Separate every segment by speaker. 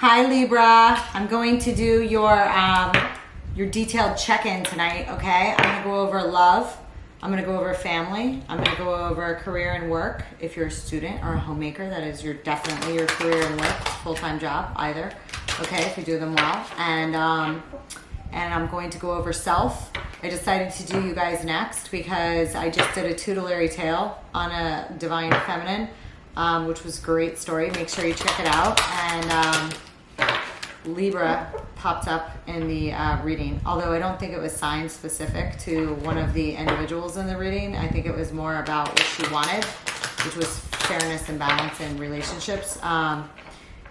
Speaker 1: Hi Libra, I'm going to do your detailed check-in tonight, okay? I'm gonna go over love, I'm gonna go over family, I'm gonna go over career and work. If you're a student or a homemaker, that is definitely your career and work, full-time job, either, okay, if you do them well. And I'm going to go over self. I decided to do you guys next because I just did a tutelary tale on a divine feminine, which was a great story. Make sure you check it out. And Libra popped up in the reading, although I don't think it was sign specific to one of the individuals in the reading. I think it was more about what she wanted, which was fairness and balance in relationships.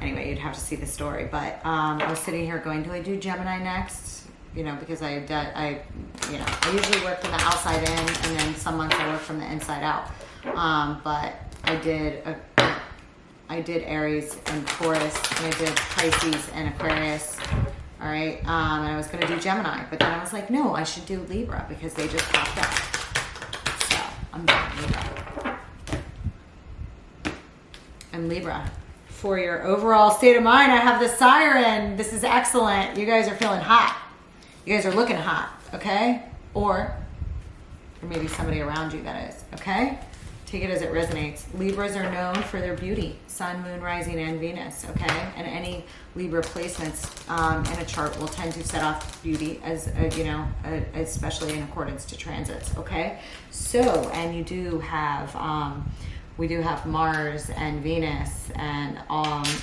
Speaker 1: Anyway, you'd have to see the story, but I was sitting here going, do I do Gemini next? You know, because I usually work from the outside in, and then some months I work from the inside out. But I did Aries and Taurus, and I did Pisces and Aquarius. All right, and I was going to do Gemini, but then I was like, no, I should do Libra because they just popped up. So I'm doing Libra. And Libra, for your overall state of mind, I have the Siren. This is excellent. You guys are feeling hot. You guys are looking hot, okay? Or maybe somebody around you, that is, okay? Take it as it resonates. Libras are known for their beauty, sun, moon, rising, and Venus, okay? And any Libra placements in a chart will tend to set off beauty, as especially in accordance to transits, okay? So, and you do have, we do have Mars and Venus and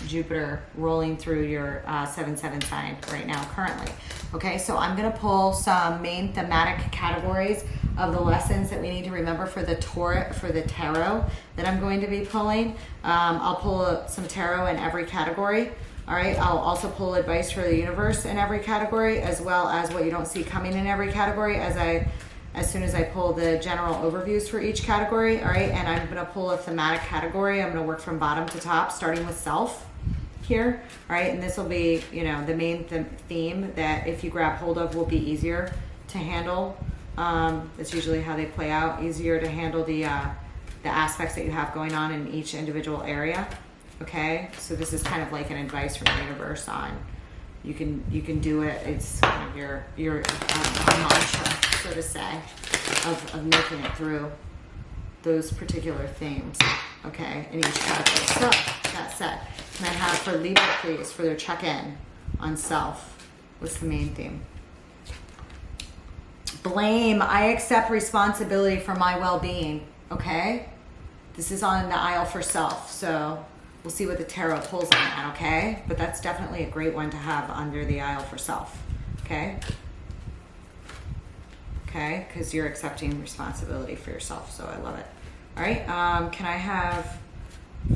Speaker 1: Jupiter rolling through your 7-7 sign right now currently. Okay, so I'm going to pull some main thematic categories of the lessons that we need to remember for the tarot that I'm going to be pulling. I'll pull some tarot in every category. All right, I'll also pull advice for the universe in every category, as well as what you don't see coming in every category as soon as I pull the general overviews for each category. All right, and I'm going to pull a thematic category. I'm going to work from bottom to top, starting with self here. All right, and this will be, the main theme that if you grab hold of will be easier to handle. That's usually how they play out. Easier to handle the aspects that you have going on in each individual area. Okay, so this is kind of like an advice from the universe on you can do it. It's kind of your mantra, so to say, of making it through those particular themes, okay, in each category. So, that said, can I have for Libra, please, for their check-in on self? What's the main theme? Blame. I accept responsibility for my well-being, okay? This is on the aisle for self, so we'll see what the tarot pulls on that, okay? But that's definitely a great one to have under the aisle for self, okay? Okay, because you're accepting responsibility for yourself, so I love it. All right, can I have,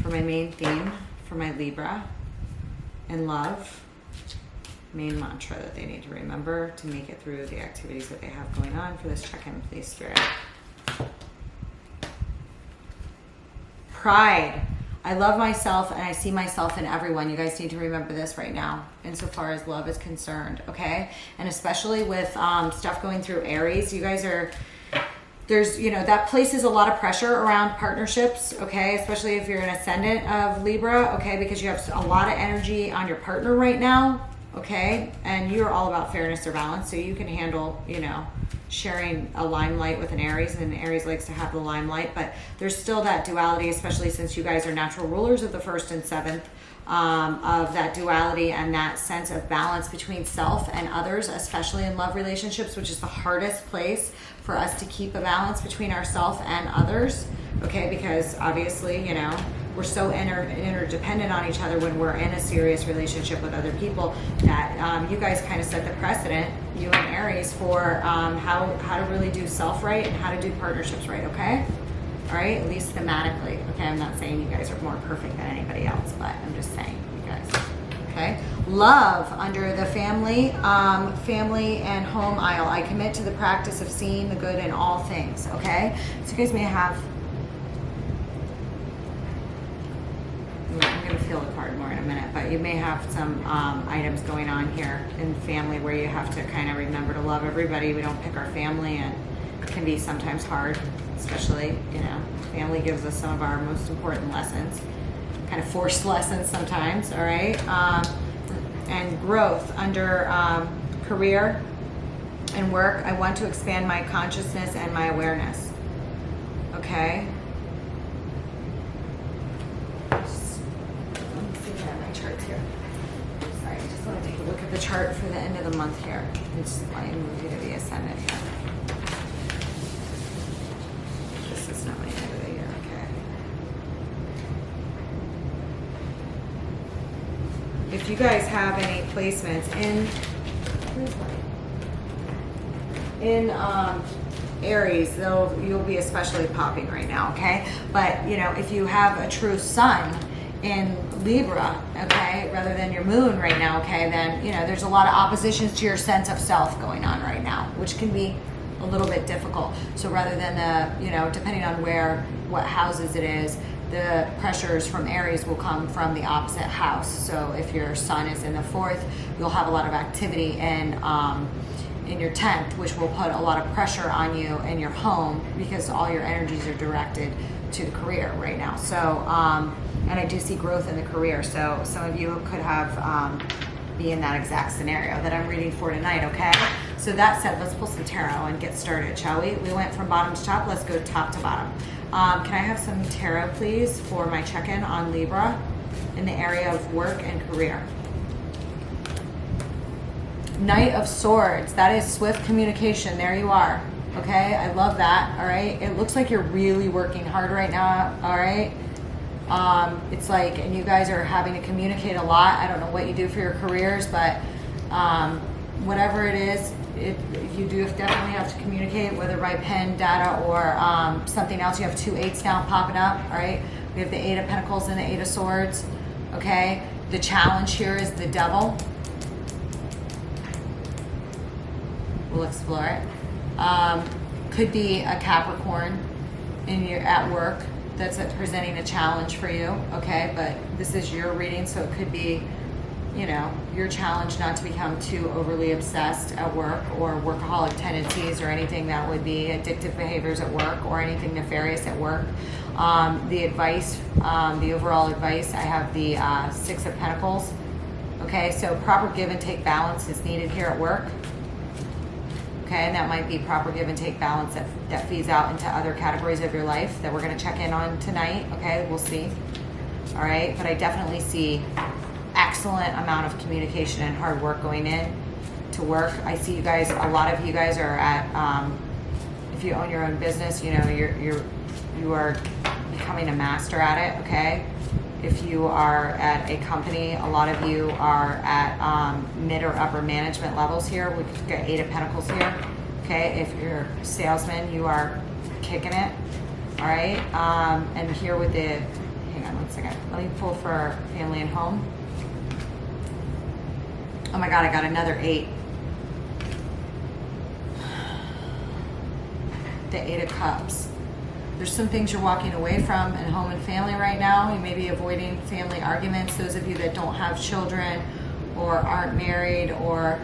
Speaker 1: for my main theme, for my Libra and love, main mantra that they need to remember to make it through the activities that they have going on for this check-in, please, Spirit. Pride. I love myself and I see myself in everyone. You guys need to remember this right now insofar as love is concerned, okay? And especially with stuff going through Aries, you guys are, that places a lot of pressure around partnerships, okay? Especially if you're an ascendant of Libra, okay? Because you have a lot of energy on your partner right now, okay? And you're all about fairness or balance, so you can handle, sharing a limelight with an Aries, and Aries likes to have the limelight, but there's still that duality, especially since you guys are natural rulers of the 1st and 7th, of that duality and that sense of balance between self and others, especially in love relationships, which is the hardest place for us to keep a balance between ourselves and others, okay? Because obviously, we're so interdependent on each other when we're in a serious relationship with other people that you guys kind of set the precedent, you and Aries, for how to really do self right and how to do partnerships right, okay? All right, at least thematically, okay? I'm not saying you guys are more perfect than anybody else, but I'm just saying, you guys, okay? Love, under the family and home aisle. I commit to the practice of seeing the good in all things, okay? So you guys may have, I'm going to feel the card more in a minute, but you may have some items going on here in family where you have to kind of remember to love everybody. We don't pick our family, and it can be sometimes hard, especially, family gives us some of our most important lessons, kind of forced lessons sometimes, all right? and growth under career and work. I want to expand my consciousness and my awareness. Okay. Let me see if I have my charts here. Sorry, I just want to take a look at the chart for the end of the month here. It's let me move you to the ascendant here. This is not my end of the year. Okay. If you guys have any placements in Aries, you'll be especially popping right now, okay? But you know, if you have a true sun in Libra, okay, rather than your moon right now, okay, then you know there's a lot of oppositions to your sense of self going on right now, which can be a little bit difficult. So rather than you know, depending on what houses it is, the pressures from Aries will come from the opposite house. So if your sun is in the 4th, you'll have a lot of activity in your 10th, which will put a lot of pressure on you in your home because all your energies are directed to the career right now. So, and I do see growth in the career. So some of you could have be in that exact scenario that I'm reading for tonight, okay? So that said, let's pull some tarot and get started, shall we? We went from bottom to top, let's go top to bottom. Can I have some tarot, please, for my check-in on Libra in the area of work and career? Knight of Swords, that is swift communication. There you are. Okay, I love that. All right, it looks like you're really working hard right now. All right, it's like, and you guys are having to communicate a lot. I don't know what you do for your careers, but whatever it is, you do definitely have to communicate, whether by pen, data, or something else. You have 2 8s now popping up. All right, we have the 8 of Pentacles and the 8 of Swords. Okay, the challenge here is the Devil. We'll explore it. Could be a Capricorn at work that's presenting a challenge for you, okay? But this is your reading, so it could be, you know, your challenge not to become too overly obsessed at work, or workaholic tendencies, or anything that would be addictive behaviors at work, or anything nefarious at work. The advice, the overall advice, I have the 6 of Pentacles. Okay, so proper give and take balance is needed here at work. Okay, and that might be proper give and take balance that feeds out into other categories of your life that we're going to check in on tonight. Okay, we'll see. All right, but I definitely see excellent amount of communication and hard work going in to work. I see you guys, a lot of you guys are at, if you own your own business, you know, you are becoming a master at it, okay? If you are at a company, a lot of you are at mid or upper management levels here. We could get 8 of Pentacles here, okay? If you're a salesman, you are kicking it, all right? And here with the, hang on one second. Let me pull for family and home. Oh my God, I got another 8. The 8 of Cups. There's some things you're walking away from in home and family right now. You may be avoiding family arguments. Those of you that don't have children or aren't married or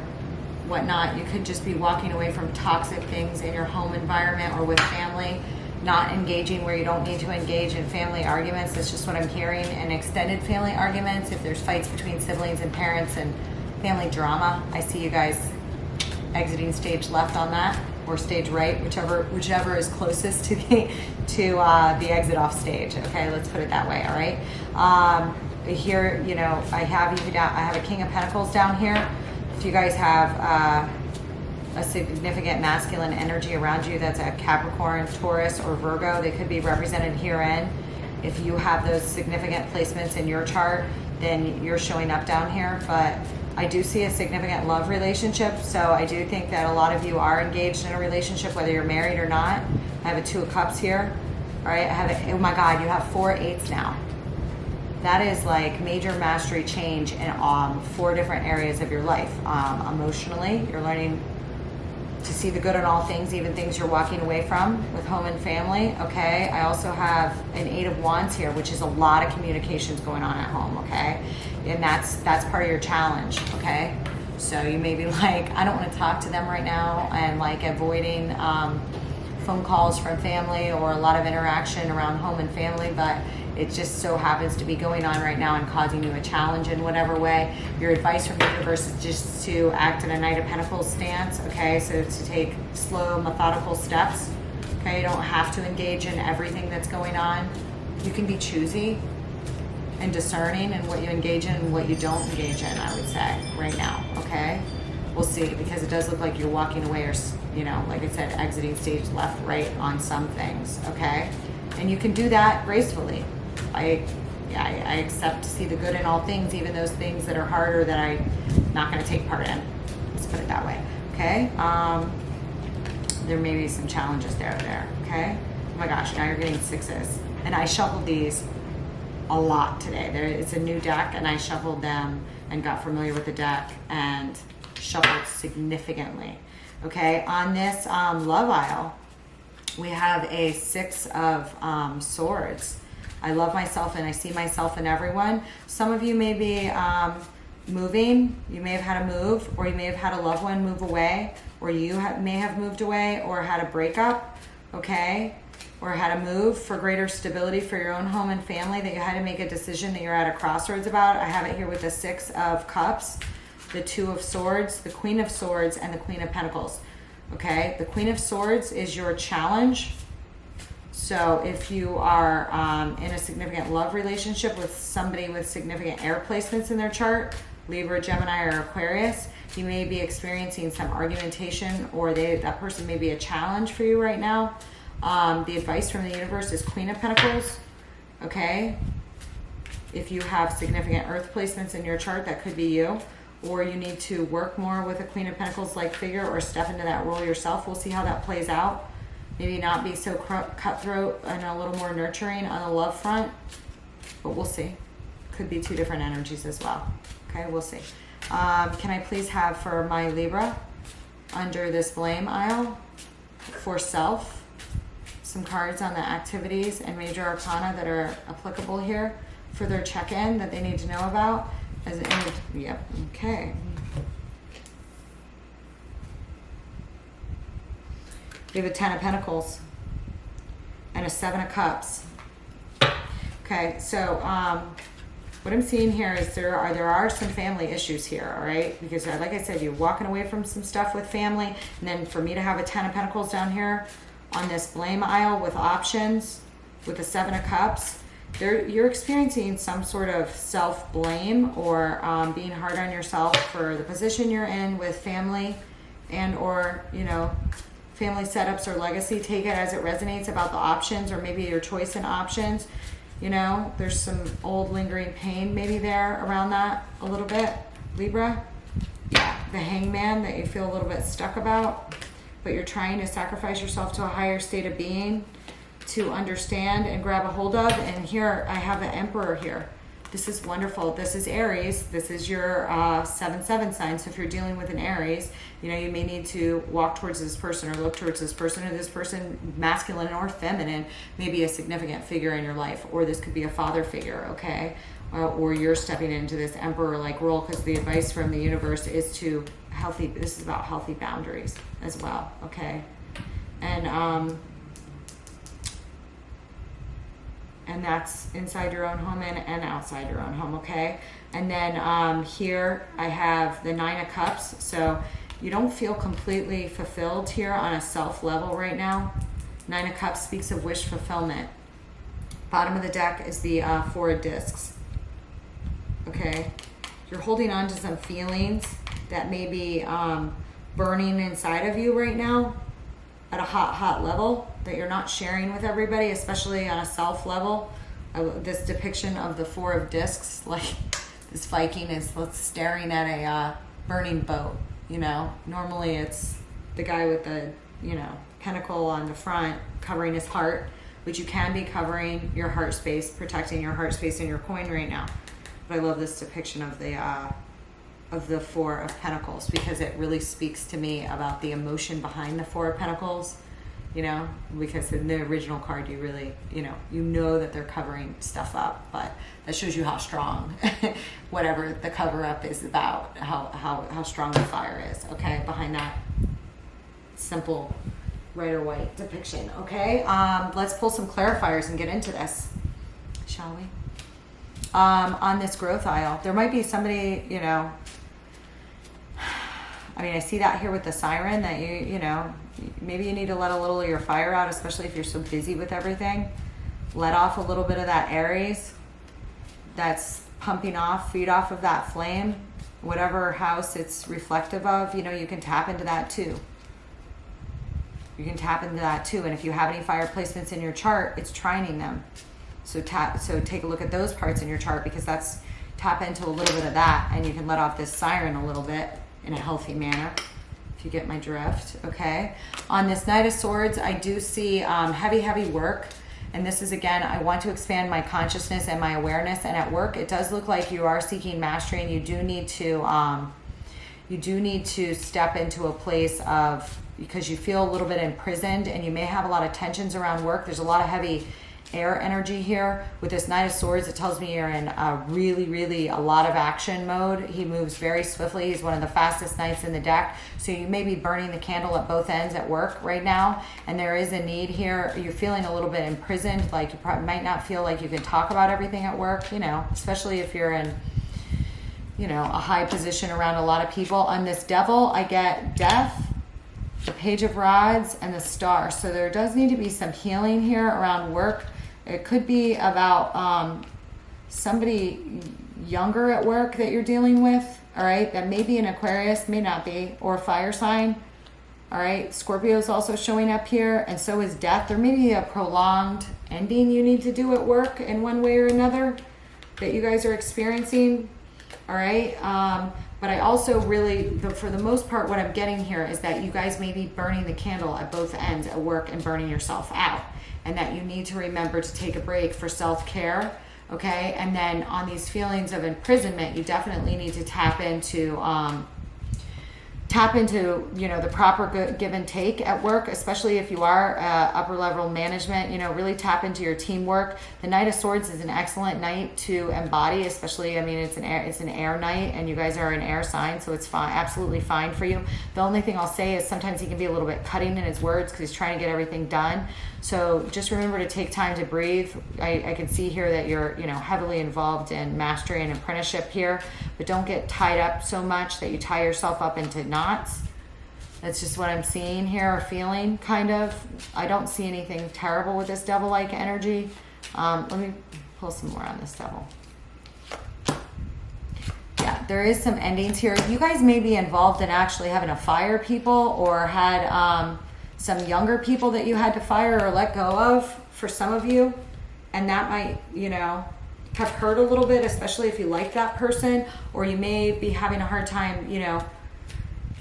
Speaker 1: whatnot, you could just be walking away from toxic things in your home environment or with family, not engaging where you don't need to engage in family arguments. That's just what I'm hearing. And extended family arguments, if there's fights between siblings and parents and family drama, I see you guys exiting stage left on that, or stage right, whichever is closest to the exit off stage. Okay, let's put it that way. All right. Here, you know, I have you down. I have a King of Pentacles down here. If you guys have a significant masculine energy around you, that's a Capricorn, Taurus, or Virgo, they could be represented herein. If you have those significant placements in your chart, then you're showing up down here. But I do see a significant love relationship, so I do think that a lot of you are engaged in a relationship, whether you're married or not. I have a 2 of Cups here. All right, I have oh my God, you have 4 8s now. That is like major mastery change in 4 different areas of your life. Emotionally, you're learning to see the good in all things, even things you're walking away from with home and family, okay? I also have an 8 of Wands here, which is a lot of communications going on at home, okay? And that's part of your challenge, okay? So you may be like, I don't want to talk to them right now, and like avoiding phone calls from family or a lot of interaction around home and family, but It just so happens to be going on right now and causing you a challenge in whatever way. Your advice from the universe is just to act in a Knight of Pentacles stance, okay? So to take slow, methodical steps, okay? You don't have to engage in everything that's going on. You can be choosy and discerning in what you engage in and what you don't engage in, I would say, right now, okay? We'll see, because it does look like you're walking away or, you know, like I said, exiting stage left, right on some things, okay? And you can do that gracefully. I accept to see the good in all things, even those things that are harder that I'm not going to take part in. Let's put it that way, okay? There may be some challenges there, okay? Oh my gosh, now you're getting sixes. And I shuffled these a lot today. It's a new deck, and I shuffled them and got familiar with the deck and shuffled significantly. Okay, on this love aisle, we have a Six of Swords. I love myself and I see myself in everyone. Some of you may be moving. You may have had a move, or you may have had a loved one move away, or you may have moved away or had a breakup, okay? Or had a move for greater stability for your own home and family that you had to make a decision that you're at a crossroads about. I have it here with the Six of Cups, the Two of Swords, the Queen of Swords, and the Queen of Pentacles. Okay, the Queen of Swords is your challenge. So if you are in a significant love relationship with somebody with significant air placements in their chart, Libra, Gemini, or Aquarius, you may be experiencing some argumentation, or that person may be a challenge for you right now. The advice from the universe is Queen of Pentacles, okay? If you have significant earth placements in your chart, that could be you. Or you need to work more with a Queen of Pentacles-like figure, or step into that role yourself. We'll see how that plays out. Maybe not be so cutthroat and a little more nurturing on the love front, but we'll see. Could be two different energies as well. Okay, we'll see. Can I please have for my Libra, under this blame aisle, for self, some cards on the activities and major arcana that are applicable here for their check-in that they need to know about? As an image, yep, okay. We have a Ten of Pentacles and a Seven of Cups. Okay, so what I'm seeing here is there are some family issues here, all right? Because like I said, you're walking away from some stuff with family, and then for me to have a Ten of Pentacles down here on this blame aisle with options, with the Seven of Cups, you're experiencing some sort of self-blame, or being hard on yourself for the position you're in with family, and or, you know, family setups or legacy. Take it as it resonates about the options, or maybe your choice in options. You know, there's some old lingering pain maybe there around that a little bit, Libra. Yeah, the Hangman that you feel a little bit stuck about, but you're trying to sacrifice yourself to a higher state of being to understand and grab a hold of. And here I have the Emperor here. This is wonderful. This is Aries. This is your 7/7 sign. So if you're dealing with an Aries, you know, you may need to walk towards this person or look towards this person, or this person, masculine or feminine, may be a significant figure in your life, or this could be a father figure, okay? Or you're stepping into this Emperor-like role, because the advice from the universe is to this is about healthy boundaries as well, okay? And that's inside your own home and outside your own home, okay? And then here I have the Nine of Cups. So you don't feel completely fulfilled here on a self level right now. Nine of Cups speaks of wish fulfillment. Bottom of the deck is the Four of Discs, okay? You're holding on to some feelings that may be burning inside of you right now at a hot level that you're not sharing with everybody, especially on a self level. This depiction of the Four of Discs, like this Viking is staring at a burning boat, you know. Normally it's the guy with the, you know, pentacle on the front covering his heart, but you can be covering your heart space, protecting your heart space in your coin right now. But I love this depiction of the Four of Pentacles, because it really speaks to me about the emotion behind the Four of Pentacles, you know, because in the original card you really, you know that they're covering stuff up, but that shows you how strong whatever the cover up is about, how strong the fire is, okay, behind that simple red or white depiction, okay? Let's pull some clarifiers and get into this. shall we? On this growth aisle, there might be somebody, you know, I mean, I see that here with the Siren, that you know, maybe you need to let a little of your fire out, especially if you're so busy with everything. Let off a little bit of that Aries that's pumping off, feed off of that flame. Whatever house it's reflective of, you know, you can tap into that too. You can tap into that too. And if you have any fire placements in your chart, it's trining them. So take a look at those parts in your chart, because tap into a little bit of that, and you can let off this Siren a little bit in a healthy manner, if you get my drift, okay? On this Knight of Swords, I do see heavy work. And this is, again, I want to expand my consciousness and my awareness. And at work, it does look like you are seeking mastery, and you do need to step into a place of, because you feel a little bit imprisoned, and you may have a lot of tensions around work. There's a lot of heavy air energy here. With this Knight of Swords, it tells me you're in a really a lot of action mode. He moves very swiftly. He's one of the fastest knights in the deck. So you may be burning the candle at both ends at work right now, and there is a need here. You're feeling a little bit imprisoned, like you probably might not feel like you can talk about everything at work, you know, especially if you're in, you know, a high position around a lot of people. On this Devil, I get Death, the Page of Rods, and the Star. So there does need to be some healing here around work. It could be about somebody younger at work that you're dealing with, all right? That may be an Aquarius, may not be, or a fire sign, all right? Scorpio is also showing up here, and so is Death. There may be a prolonged ending you need to do at work in one way or another that you guys are experiencing, all right? But I also really, for the most part, what I'm getting here is that you guys may be burning the candle at both ends at work and burning yourself out. And that you need to remember to take a break for self-care, okay? And then on these feelings of imprisonment, you definitely need to tap into, you know, the proper give and take at work, especially if you are upper level management. You know, really tap into your teamwork. The Knight of Swords is an excellent knight to embody, especially, I mean, it's an air knight, and you guys are an air sign, so it's fine, absolutely fine for you. The only thing I'll say is sometimes he can be a little bit cutting in his words because he's trying to get everything done. So just remember to take time to breathe. I can see here that you're, you know, heavily involved in mastery and apprenticeship here, but don't get tied up so much that you tie yourself up into knots. That's just what I'm seeing here, or feeling, kind of. I don't see anything terrible with this Devil-like energy. Let me pull some more on this Devil. Yeah, there is some endings here. You guys may be involved in actually having to fire people, or had some younger people that you had to fire or let go of, for some of you. And that might, you know, have hurt a little bit, especially if you like that person, or you may be having a hard time, you know,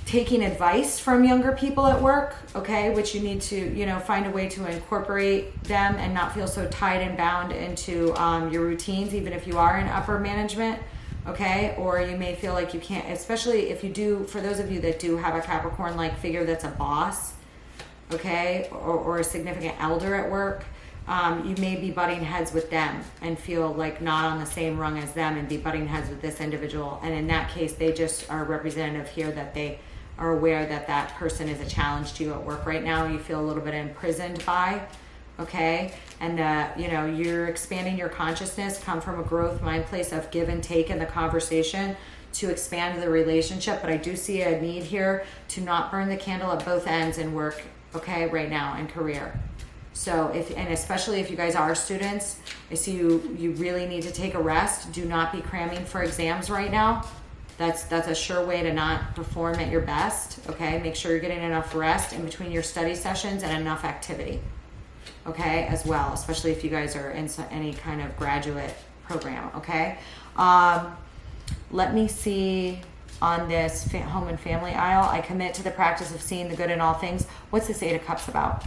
Speaker 1: taking advice from younger people at work, okay, which you need to, you know, find a way to incorporate them and not feel so tied and bound into your routines, even if you are in upper management, okay? Or you may feel like you can't, especially if you do, for those of you that do have a Capricorn-like figure that's a boss, okay, or a significant elder at work, you may be butting heads with them and feel like not on the same rung as them, and be butting heads with this individual. And in that case, they just are representative here that they are aware that that person is a challenge to you at work right now. You feel a little bit imprisoned by, okay? And you know, you're expanding your consciousness, come from a growth mind place of give and take in the conversation to expand the relationship. But I do see a need here to not burn the candle at both ends in work, okay, right now, in career. So and especially if you guys are students, I see you really need to take a rest. Do not be cramming for exams right now. That's a sure way to not perform at your best, okay? Make sure you're getting enough rest in between your study sessions, and enough activity, okay, as well, especially if you guys are in any kind of graduate program, okay? Let me see on this home and family aisle. I commit to the practice of seeing the good in all things. What's this Eight of Cups about?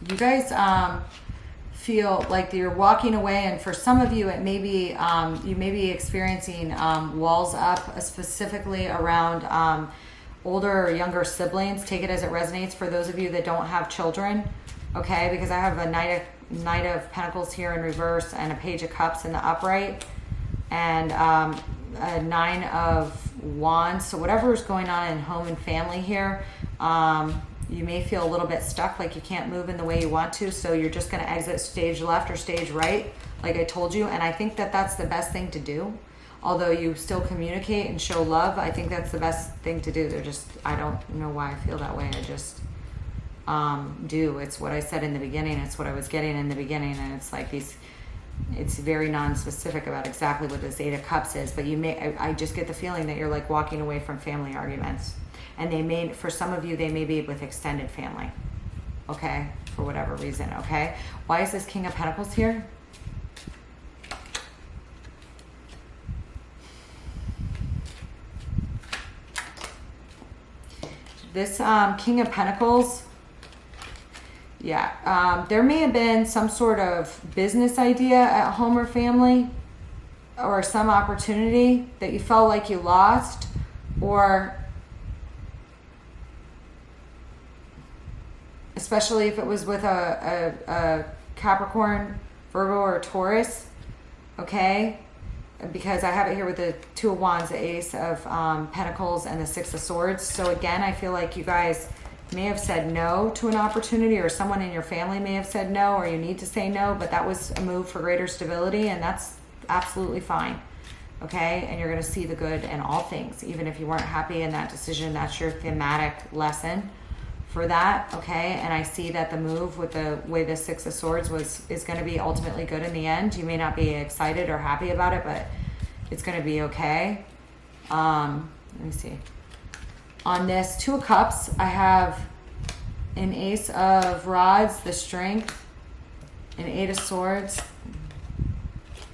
Speaker 1: You guys feel like you're walking away, and for some of you it may be you may be experiencing walls up, specifically around older or younger siblings. Take it as it resonates for those of you that don't have children, okay? Because I have a Knight of Pentacles here in reverse, and a Page of Cups in the upright, and a Nine of Wands. So whatever is going on in home and family here, You may feel a little bit stuck, like you can't move in the way you want to, so you're just going to exit stage left or stage right, like I told you. And I think that that's the best thing to do. Although you still communicate and show love, I think that's the best thing to do. They're just, I don't know why I feel that way. I just do. It's what I said in the beginning. It's what I was getting in the beginning. And it's like these, it's very non-specific about exactly what this Eight of Cups is. But you may, I just get the feeling that you're like walking away from family arguments. And they may, for some of you, they may be with extended family, okay, for whatever reason, okay? Why is this King of Pentacles here? This King of Pentacles, yeah, there may have been some sort of business idea at home or family, or some opportunity that you felt like you lost, or especially if it was with a Capricorn, Virgo, or a Taurus, okay? Because I have it here with the Two of Wands, the Ace of Pentacles, and the Six of Swords. So again, I feel like you guys may have said no to an opportunity, or someone in your family may have said no, or you need to say no, but that was a move for greater stability, and that's absolutely fine, okay? And you're going to see the good in all things. Even if you weren't happy in that decision, that's your thematic lesson for that, okay? And I see that the move with the way the Six of Swords is going to be ultimately good in the end. You may not be excited or happy about it, but it's going to be okay. Let me see. On this Two of Cups, I have an Ace of Rods, the Strength, an Eight of Swords,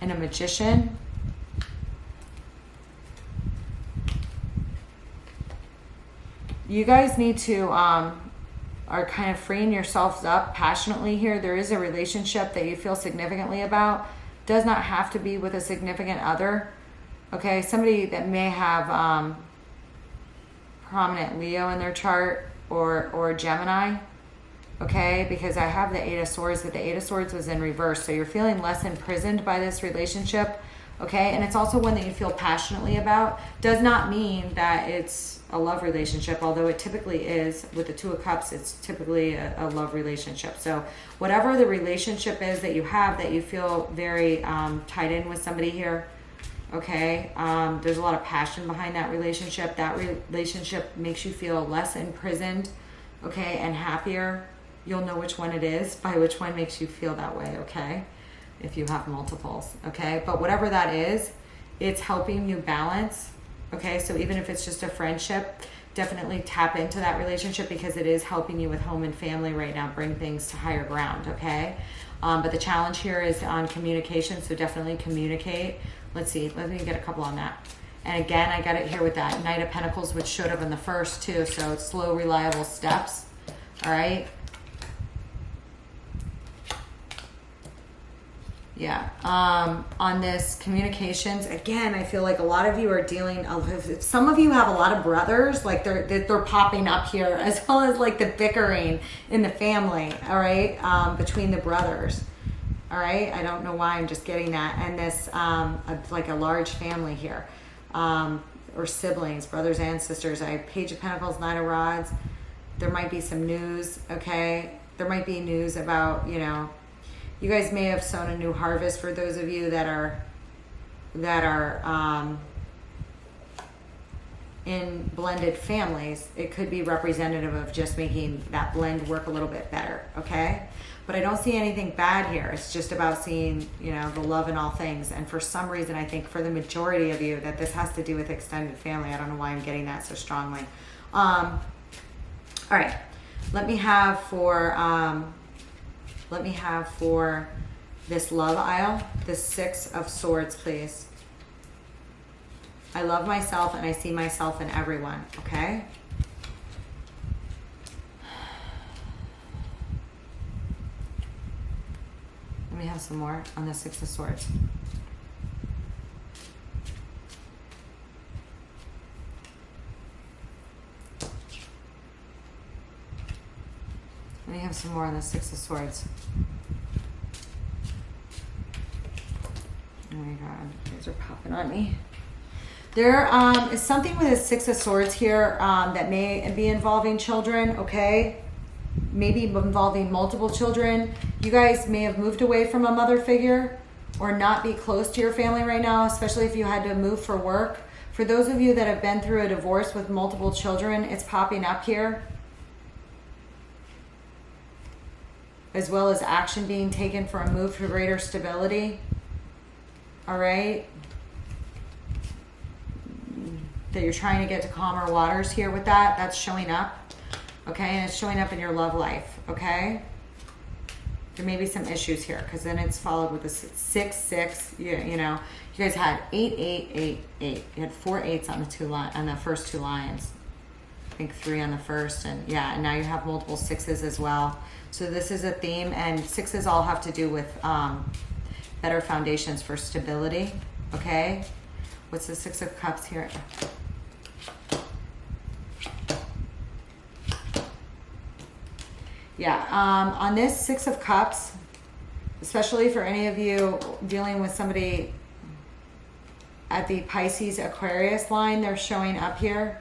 Speaker 1: and a Magician. You guys need to are kind of freeing yourselves up passionately here. There is a relationship that you feel significantly about. Does not have to be with a significant other. Okay, somebody that may have prominent Leo in their chart, or Gemini. Okay, because I have the Eight of Swords, but the Eight of Swords was in reverse. So you're feeling less imprisoned by this relationship. Okay, and it's also one that you feel passionately about. Does not mean that it's a love relationship, although it typically is. With the Two of Cups, it's typically a love relationship. So whatever the relationship is that you have, that you feel very tied in with somebody here, okay, there's a lot of passion behind that relationship. That relationship makes you feel less imprisoned, okay, and happier. You'll know which one it is by which one makes you feel that way, okay, if you have multiples, okay? But whatever that is, it's helping you balance, okay? So even if it's just a friendship, definitely tap into that relationship, because it is helping you with home and family right now, bring things to higher ground, okay? But the challenge here is on communication, so definitely communicate. Let's see, let me get a couple on that. And again, I got it here with that Knight of Pentacles, which showed up in the first too, so it's slow, reliable steps, all right? Yeah, on this communications, again, I feel like a lot of you are dealing, some of you have a lot of brothers, like they're popping up here, as well as like the bickering in the family, all right, between the brothers, all right? I don't know why, I'm just getting that. And this, like a large family here, or siblings, brothers and sisters. I have Page of Pentacles, Knight of Rods. There might be some news, okay? There might be news about, you know, you guys may have sown a new harvest for those of you that are in blended families. It could be representative of just making that blend work a little bit better, okay? But I don't see anything bad here. It's just about seeing, you know, the love in all things. And for some reason, I think for the majority of you that this has to do with extended family. I don't know why I'm getting that so strongly. All right, let me have for this love aisle, the Six of Swords, please. I love myself and I see myself in everyone, okay? Let me have some more on the Six of Swords. Let me have some more on the Six of Swords. Oh my God, you guys are popping on me. There is something with a Six of Swords here that may be involving children, okay? maybe involving multiple children. You guys may have moved away from a mother figure or not be close to your family right now, especially if you had to move for work. For those of you that have been through a divorce with multiple children, it's popping up here. As well as action being taken for a move for greater stability. All right. That you're trying to get to calmer waters here with that. That's showing up. Okay, and it's showing up in your love life. Okay. There may be some issues here because then it's followed with a 6, 6. You know, you guys had 8, 8, 8, 8. You had 4 8s on the first 2 lines. I think 3 on the first, and yeah, and now you have multiple 6s as well. So this is a theme, and 6s all have to do with better foundations for stability. Okay, what's the 6 of Cups here? Yeah, on this 6 of Cups, especially for any of you dealing with somebody at the Pisces Aquarius line, they're showing up here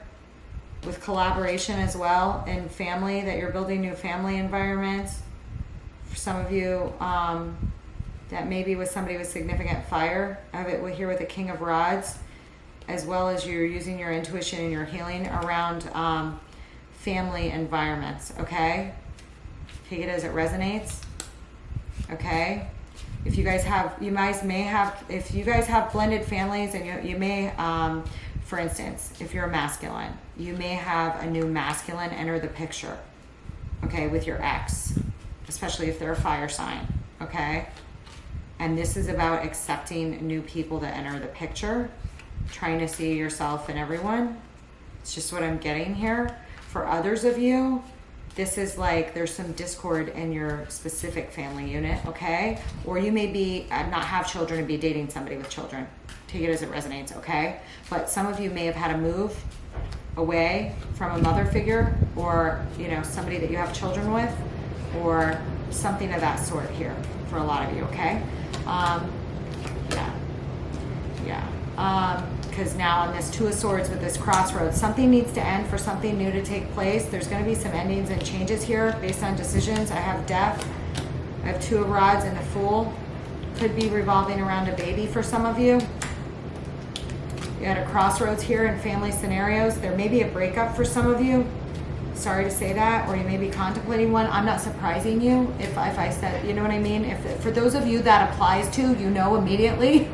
Speaker 1: with collaboration as well and family, that you're building new family environments. For some of you, that maybe with somebody with significant fire. I have it here with the King of Rods, as well as you're using your intuition and your healing around family environments, okay? Take it as it resonates, okay? If you guys have, if you guys have blended families, and you may, for instance, if you're a masculine, you may have a new masculine enter the picture, okay, with your ex, especially if they're a fire sign, okay? And this is about accepting new people that enter the picture, trying to see yourself in everyone. It's just what I'm getting here. For others of you, this is like there's some discord in your specific family unit, okay? Or you may be not have children and be dating somebody with children. Take it as it resonates, okay? But some of you may have had to move away from a mother figure, or you know, somebody that you have children with, or something of that sort here for a lot of you, okay? Because now on this 2 of Swords with this crossroads, something needs to end for something new to take place. There's going to be some endings and changes here based on decisions. I have Death. I have 2 of Rods and the Fool. Could be revolving around a baby for some of you. You had a crossroads here in family scenarios. There may be a breakup for some of you. Sorry to say that, or you may be contemplating one. I'm not surprising you if I said, you know what I mean? If for those of you that applies to, you know immediately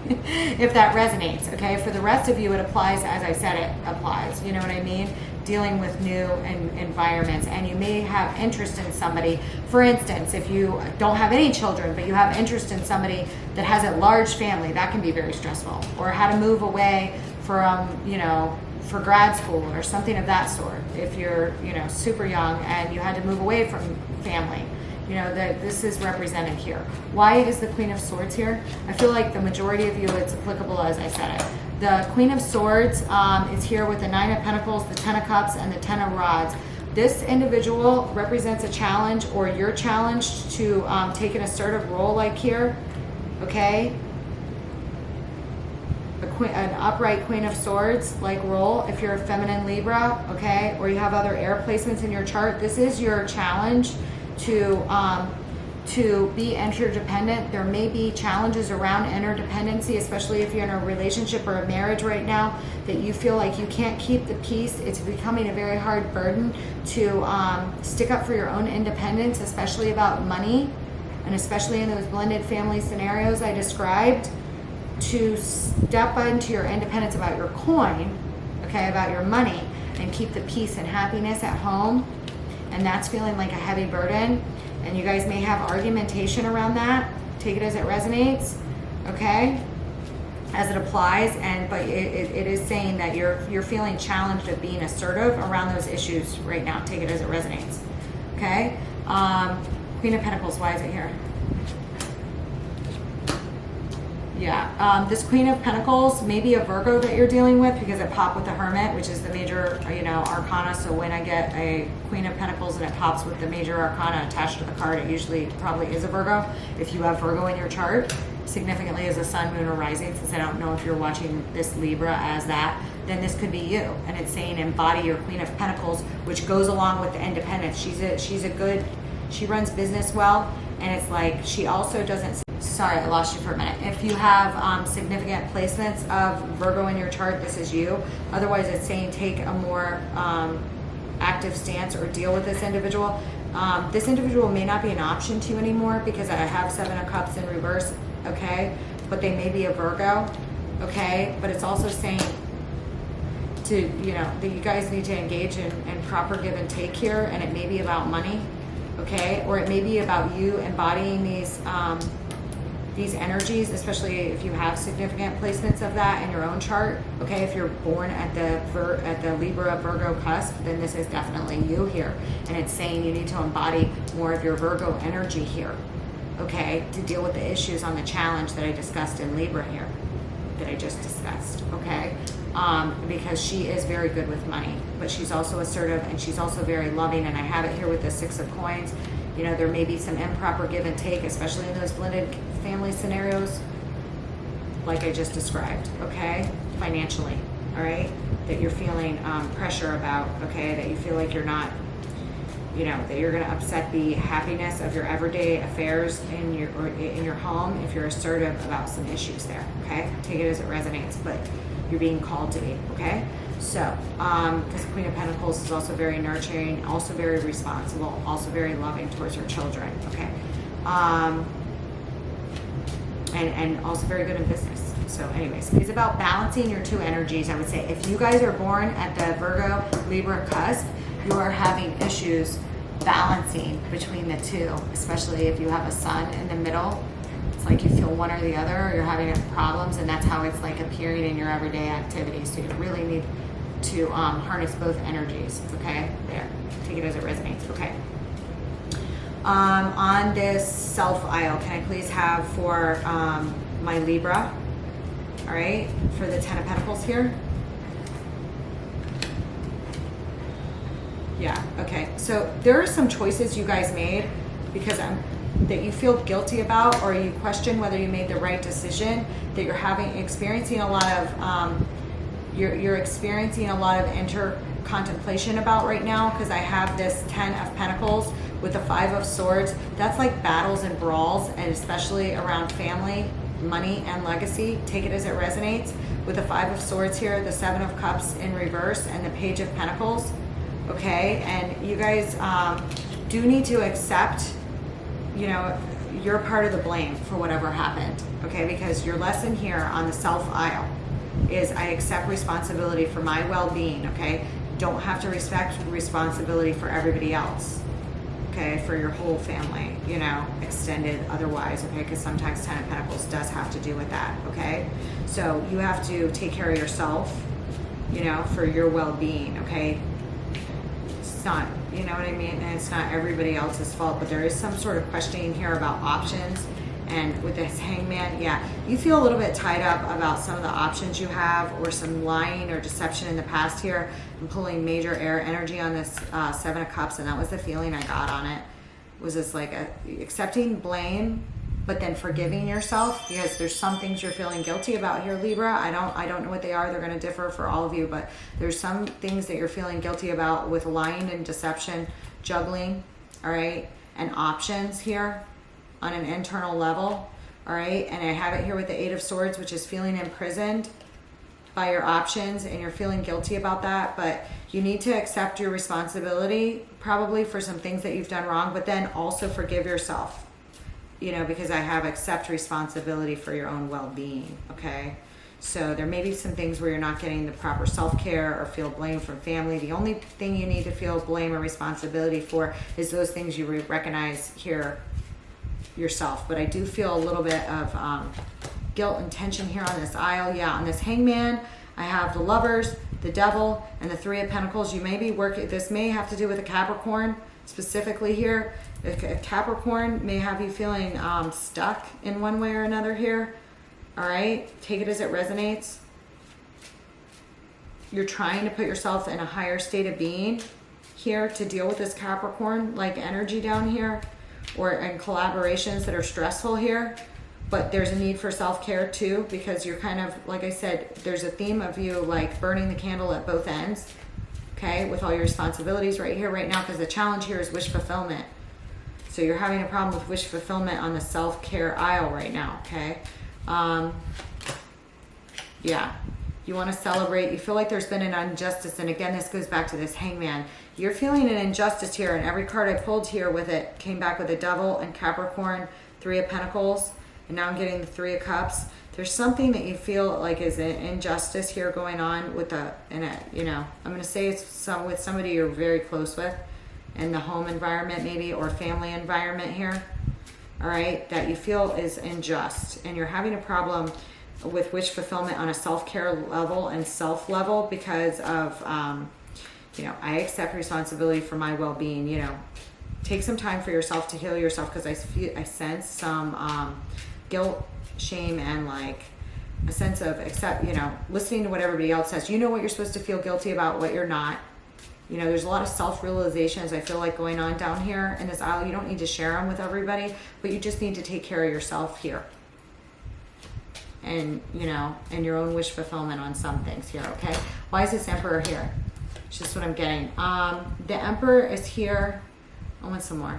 Speaker 1: if that resonates, okay? For the rest of you, it applies as I said it applies, you know what I mean? Dealing with new environments, and you may have interest in somebody. For instance, if you don't have any children, but you have interest in somebody that has a large family, that can be very stressful. Or how to move away from, you know, for grad school or something of that sort. If you're, you know, super young and you had to move away from family, you know, that this is represented here. Why is the Queen of Swords here? I feel like the majority of you, it's applicable as I said it. The Queen of Swords is here with the 9 of Pentacles, the 10 of Cups, and the 10 of Rods. This individual represents a challenge, or you're challenged to take an assertive role like here, okay? An upright Queen of Swords like role if you're a feminine Libra, okay, or you have other air placements in your chart. This is your challenge to be interdependent. There may be challenges around interdependency, especially if you're in a relationship or a marriage right now that you feel like you can't keep the peace. It's becoming a very hard burden to stick up for your own independence, especially about money, and especially in those blended family scenarios I described. To step into your independence about your coin, okay, about your money, and keep the peace and happiness at home. And that's feeling like a heavy burden. And you guys may have argumentation around that. Take it as it resonates, okay, as it applies. And but it is saying that you're feeling challenged of being assertive around those issues right now. Take it as it resonates, okay. Queen of Pentacles, why is it here? Yeah, this Queen of Pentacles may be a Virgo that you're dealing with, because it popped with the Hermit, which is the major, you know, arcana. So when I get a Queen of Pentacles and it pops with the major arcana attached to the card, it usually probably is a Virgo. If you have Virgo in your chart, significantly as a sun, moon, or rising, since I don't know if you're watching this Libra as that, then this could be you. And it's saying embody your Queen of Pentacles, which goes along with the independence. She's a good She runs business well, and it's like she also doesn't, sorry, I lost you for a minute. If you have significant placements of Virgo in your chart, this is you. Otherwise, it's saying take a more active stance or deal with this individual. This individual may not be an option to you anymore because I have 7 of Cups in reverse, okay? But they may be a Virgo, okay? But it's also saying to, you know, that you guys need to engage in proper give and take here, and it may be about money, okay? Or it may be about you embodying these energies, especially if you have significant placements of that in your own chart, okay? If you're born at the Libra Virgo cusp, then this is definitely you here. And it's saying you need to embody more of your Virgo energy here, okay? To deal with the issues on the challenge that I discussed in Libra here, that I just discussed, okay? Because she is very good with money, but she's also assertive and she's also very loving. And I have it here with the 6 of Coins. You know, there may be some improper give and take, especially in those blended family scenarios, like I just described, okay? Financially, all right? That you're feeling pressure about, okay? That you feel like you're not, you know, that you're gonna upset the happiness of your everyday affairs in your home if you're assertive about some issues there, okay? Take it as it resonates, but you're being called to be, okay? So, because Queen of Pentacles is also very nurturing, also very responsible, also very loving towards her children, okay? And also very good in business. So anyways, it's about balancing your 2 energies, I would say. If you guys are born at the Virgo Libra cusp, you are having issues balancing between the 2, especially if you have a sun in the middle. It's like you feel one or the other, or you're having problems, and that's how it's like appearing in your everyday activities. So you really need to harness both energies, okay? There, take it as it resonates, okay? On this self aisle, can I please have for my Libra, all right, for the 10 of Pentacles here? Yeah, okay. So there are some choices you guys made because that you feel guilty about, or you question whether you made the right decision, that you're experiencing a lot of you're experiencing a lot of inner contemplation about right now, because I have this 10 of Pentacles with the 5 of Swords. That's like battles and brawls, and especially around family, money, and legacy. Take it as it resonates. With the 5 of Swords here, the 7 of Cups in reverse, and the Page of Pentacles, okay? And you guys do need to accept, you know, you're part of the blame for whatever happened, okay? Because your lesson here on the self aisle is I accept responsibility for my well-being, okay? Don't have to respect responsibility for everybody else, okay? For your whole family, you know, extended otherwise, okay? Because sometimes 10 of Pentacles does have to do with that, okay? So you have to take care of yourself, you know, for your well-being, okay? It's not, you know what I mean? And it's not everybody else's fault, but there is some sort of questioning here about options. And with this Hangman, yeah, you feel a little bit tied up about some of the options you have, or some lying or deception in the past here. I'm pulling major air energy on this 7 of Cups, and that was the feeling I got on it. Was this like accepting blame, but then forgiving yourself, because there's some things you're feeling guilty about here, Libra. I don't know what they are. They're going to differ for all of you, but there's some things that you're feeling guilty about with lying and deception, juggling, all right, and options here on an internal level, all right? And I have it here with the 8 of Swords, which is feeling imprisoned by your options, and you're feeling guilty about that, but you need to accept your responsibility probably for some things that you've done wrong, but then also forgive yourself, you know, because I have accept responsibility for your own well-being, okay? So there may be some things where you're not getting the proper self-care or feel blame from family. The only thing you need to feel blame or responsibility for is those things you recognize here yourself. But I do feel a little bit of guilt and tension here on this aisle. Yeah, on this Hangman, I have the Lovers, the Devil, and the 3 of Pentacles. You may be working, this may have to do with a Capricorn specifically here. A Capricorn may have you feeling stuck in one way or another here. All right, take it as it resonates. You're trying to put yourself in a higher state of being here to deal with this Capricorn like energy down here, or in collaborations that are stressful here. But there's a need for self-care too, because you're kind of, like I said, there's a theme of you like burning the candle at both ends, okay, with all your responsibilities right here, right now, because the challenge here is wish fulfillment. So you're having a problem with wish fulfillment on the self-care aisle right now, okay? Yeah. You want to celebrate. You feel like there's been an injustice. And again, this goes back to this Hangman. You're feeling an injustice here. And every card I pulled here with it came back with a Devil and Capricorn, 3 of Pentacles. And now I'm getting the 3 of Cups. There's something that you feel like is an injustice here going on with you know, I'm going to say it's with somebody you're very close with in the home environment maybe, or family environment here. All right. That you feel is unjust. And you're having a problem with wish fulfillment on a self-care level and self level because of, you know, I accept responsibility for my well-being. You know, take some time for yourself to heal yourself, because I sense some guilt, shame, and like a sense of you know, listening to what everybody else says. You know what you're supposed to feel guilty about, what you're not. You know, there's a lot of self-realizations I feel like going on down here in this aisle. You don't need to share them with everybody, but you just need to take care of yourself here. And, you know, and your own wish fulfillment on some things here, okay? Why is this Emperor here? It's just what I'm getting. The Emperor is here. I want some more.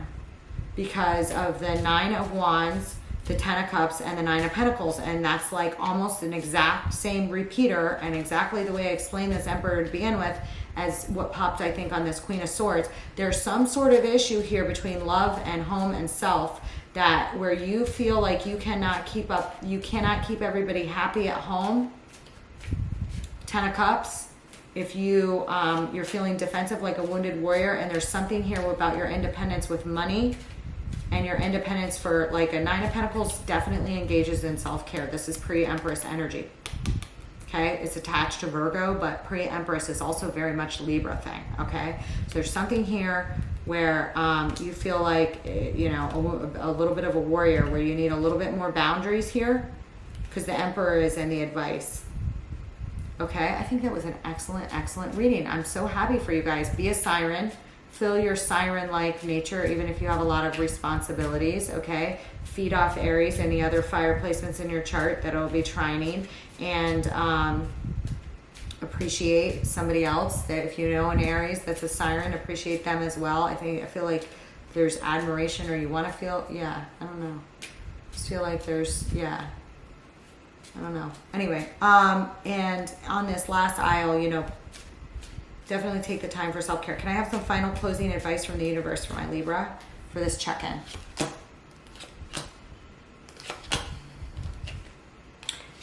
Speaker 1: Because of the 9 of Wands, the 10 of Cups, and the 9 of Pentacles. And that's like almost an exact same repeater, and exactly the way I explained this Emperor to begin with as what popped, I think, on this Queen of Swords. There's some sort of issue here between love and home and self, that where you feel like you cannot keep up, you cannot keep everybody happy at home. 10 of Cups. If you, you're feeling defensive like a wounded warrior, and there's something here about your independence with money, and your independence for like a 9 of Pentacles definitely engages in self-care. This is pre-Empress energy. Okay, it's attached to Virgo, but pre-Empress is also very much Libra thing, okay? So there's something here where you feel like, you know, a little bit of a warrior, where you need a little bit more boundaries here, because the Emperor is in the advice. Okay, I think that was an excellent, excellent reading. I'm so happy for you guys. Be a siren. Feel your siren-like nature, even if you have a lot of responsibilities, okay? Feed off Aries, any other fire placements in your chart that will be trining, and appreciate somebody else. That if you know an Aries that's a siren, appreciate them as well. I feel like there's admiration, or you want to feel, yeah, I don't know. Just feel like there's, yeah, I don't know. Anyway, and on this last aisle, you know, definitely take the time for self-care. Can I have some final closing advice from the universe for my Libra for this check-in?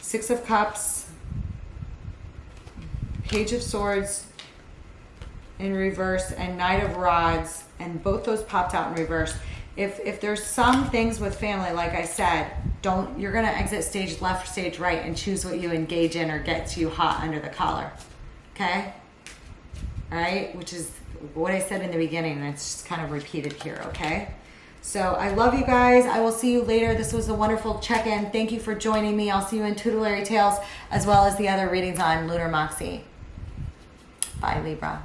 Speaker 1: Six of Cups, Page of Swords in reverse, and Knight of Rods, and both those popped out in reverse. If there's some things with family, like I said, you're going to exit stage left, stage right, and choose what you engage in or gets you hot under the collar. Okay? All right? Which is what I said in the beginning, and it's just kind of repeated here, okay? So I love you guys. I will see you later. This was a wonderful check-in. Thank you for joining me. I'll see you in Tutelary Tales, as well as the other readings on Lunar Moxie. Bye, Libra.